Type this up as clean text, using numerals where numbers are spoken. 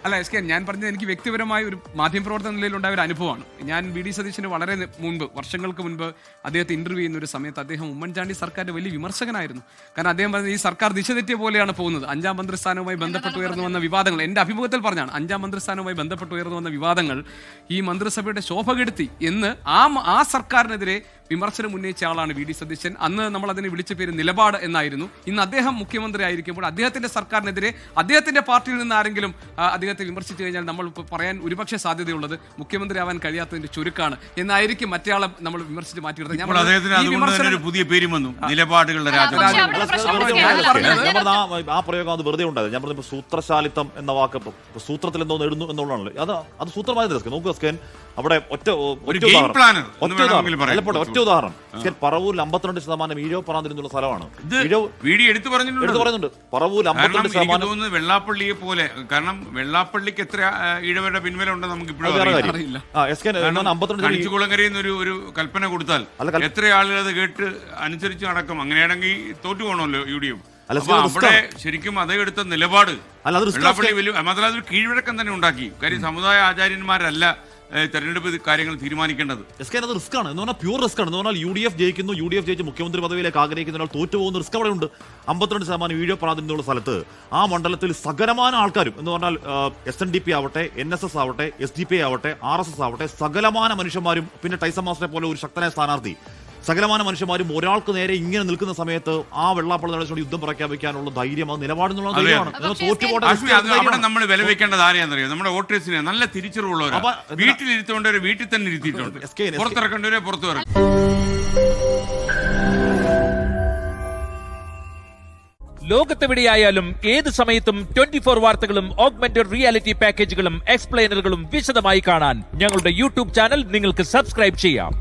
അല്ല S K, ഞാൻ പറഞ്ഞത് എനിക്ക് വ്യക്തിപരമായ ഒരു മാധ്യമപ്രവർത്തന നിലയിലുണ്ടായ ഒരു അനുഭവമാണ്. ഞാൻ വി ഡി സതീശന് വളരെ മുൻപ്, വർഷങ്ങൾക്ക് മുൻപ് അദ്ദേഹത്തെ ഇന്റർവ്യൂ ചെയ്യുന്ന ഒരു സമയത്ത് അദ്ദേഹം ഉമ്മൻചാണ്ടി സർക്കാരിന്റെ വലിയ വിമർശകനായിരുന്നു. കാരണം അദ്ദേഹം പറഞ്ഞത് ഈ സർക്കാർ ദിശ തെറ്റിയ പോലെയാണ് പോകുന്നത്. 5-ാം മന്ത്രിസ്ഥാനവുമായി ബന്ധപ്പെട്ട് ഉയർന്നു വന്ന വിവാദങ്ങൾ, എന്റെ അഭിമുഖത്തിൽ പറഞ്ഞാണ്, 5-ാം മന്ത്രിസ്ഥാനവുമായി ബന്ധപ്പെട്ട് ഉയർന്നു വന്ന വിവാദങ്ങൾ ഈ മന്ത്രിസഭയുടെ ശോഭ കെടുത്തി എന്ന് ആ സർക്കാരിനെതിരെ വിമർശനം ഉന്നയിച്ച ആളാണ് വി ഡി സതീശൻ. അന്ന് നമ്മൾ അതിനെ വിളിച്ച പേര് നിലപാട് എന്നായിരുന്നു. ഇന്ന് അദ്ദേഹം മുഖ്യമന്ത്രി ആയിരിക്കുമ്പോൾ അദ്ദേഹത്തിന്റെ സർക്കാരിനെതിരെ അദ്ദേഹത്തിന്റെ പാർട്ടിയിൽ നിന്ന് ആരെങ്കിലും അദ്ദേഹത്തെ വിമർശിച്ചു കഴിഞ്ഞാൽ നമ്മൾ പറയാൻ ഒരുപക്ഷെ സാധ്യതയുള്ളത് മുഖ്യമന്ത്രി ആവാൻ കഴിയാത്തതിന്റെ ചുരുക്കാണ് എന്നായിരിക്കും മറ്റേയാളെ നമ്മൾ വിമർശിച്ച് മാറ്റിയെടുത്തത്. പുതിയ പേരും വന്നു, നിലപാടുകളുടെ ആ പ്രയോഗം അത് വെറുതെ ഉണ്ടായത്. ഞാൻ പറഞ്ഞ സൂത്രശാലിത്വം എന്ന വാക്ക് സൂത്രത്തിൽ എന്തോ നേടുന്നു എന്നുള്ളതാണല്ലോ. അത് സൂത്രമായി നോക്കുക. അവിടെ ഒറ്റ ഉദാഹരണം, പറവൂരിൽ 52% ഈഴവ് പ്രാതിനിധ്യമുള്ള സ്ഥലമാണ്. എടുത്തു പറയുന്നുണ്ട് പറവൂർ 52%. വെള്ളാപ്പള്ളിയെ പോലെ, കാരണം വെള്ളാപ്പള്ളിക്ക് എത്ര ഈഴവരുടെ പിൻവല ഉണ്ടെന്ന് നമുക്ക് കുളങ്ങരയിൽ നിന്ന് ഒരു കൽപ്പന കൊടുത്താൽ എത്ര ആളുകൾ അത് കേട്ട് അനുസരിച്ച് നടക്കും. അങ്ങനെയാണെങ്കിൽ തോറ്റു പോകണമല്ലോ UDF. അവിടെ ശരിക്കും അതേ എടുത്ത നിലപാട് വെള്ളാപ്പള്ളി വലിയ മാത്രമല്ല അതൊരു കീഴ്വഴക്കം തന്നെ ഉണ്ടാക്കി. കാര്യം സമുദായ ആചാര്യന്മാരല്ല തെരഞ്ഞെടുപ്പ് കാര്യങ്ങൾ തീരുമാനിക്കേണ്ടത്. അത് റിസ്ക് ആണ് എന്ന് പറഞ്ഞാൽ പ്യൂർ റിസ്ക് ആണ്. എന്ന് പറഞ്ഞാൽ UDF ജയിക്കുന്നു, UDF ജയിച്ച് മുഖ്യമന്ത്രി പദവിയിലേക്ക് ആഗ്രഹിക്കുന്ന ഒരാൾ തോറ്റുപോകുന്ന റിസ്ക് അവിടെ ഉണ്ട്. 52% ഈഴവ പ്രാതിനിധ്യമുള്ള സ്ഥലത്ത് ആ മണ്ഡലത്തിൽ സകലമാന ആൾക്കാരും എന്ന് പറഞ്ഞാൽ SNDP ആവട്ടെ, NSS ആവട്ടെ, SDPI ആവട്ടെ, RSS ആവട്ടെ, സകലമാന മനുഷ്യന്മാരും പിന്നെ ടൈസൺ മാസ്റ്ററെ പോലെ ഒരു ശക്തനായ സ്ഥാനാർത്ഥി, സകലമാന മനുഷ്യന്മാരും ഒരാൾക്ക് നേരെ ഇങ്ങനെ നിൽക്കുന്ന സമയത്ത് ആ വെള്ളാപ്പള്ളി നടച്ചുകൊണ്ട് യുദ്ധം പ്രഖ്യാപിക്കാനുള്ള ധൈര്യം, അത് നിലപാടെന്നുള്ള ധൈര്യമാണ്. അവിടെ നമ്മൾ വില വെക്കേണ്ടത് ആരെയാണെന്നറിയോ? നമ്മുടെ വോട്ടേഴ്സിനെ നല്ല തിരിച്ചറിവുള്ളവർ. വീട്ടിലിരുത്തോണ്ടവരെ വീട്ടിൽ തന്നെ ഇരുത്തിയിട്ടുണ്ട്, പുറത്തിറക്കേണ്ടവരെ പുറത്തു ഇറക്കും. ലോകത്തെവിടെയായാലും ഏത് സമയത്തും 24 വാർത്തകളും ഓഗ്മെന്റഡ് റിയാലിറ്റി പാക്കേജുകളും എക്സ്പ്ലെയിനറുകളും വിശദമായി കാണാൻ ഞങ്ങളുടെ YouTube ചാനൽ നിങ്ങൾക്ക് സബ്സ്ക്രൈബ് ചെയ്യാം.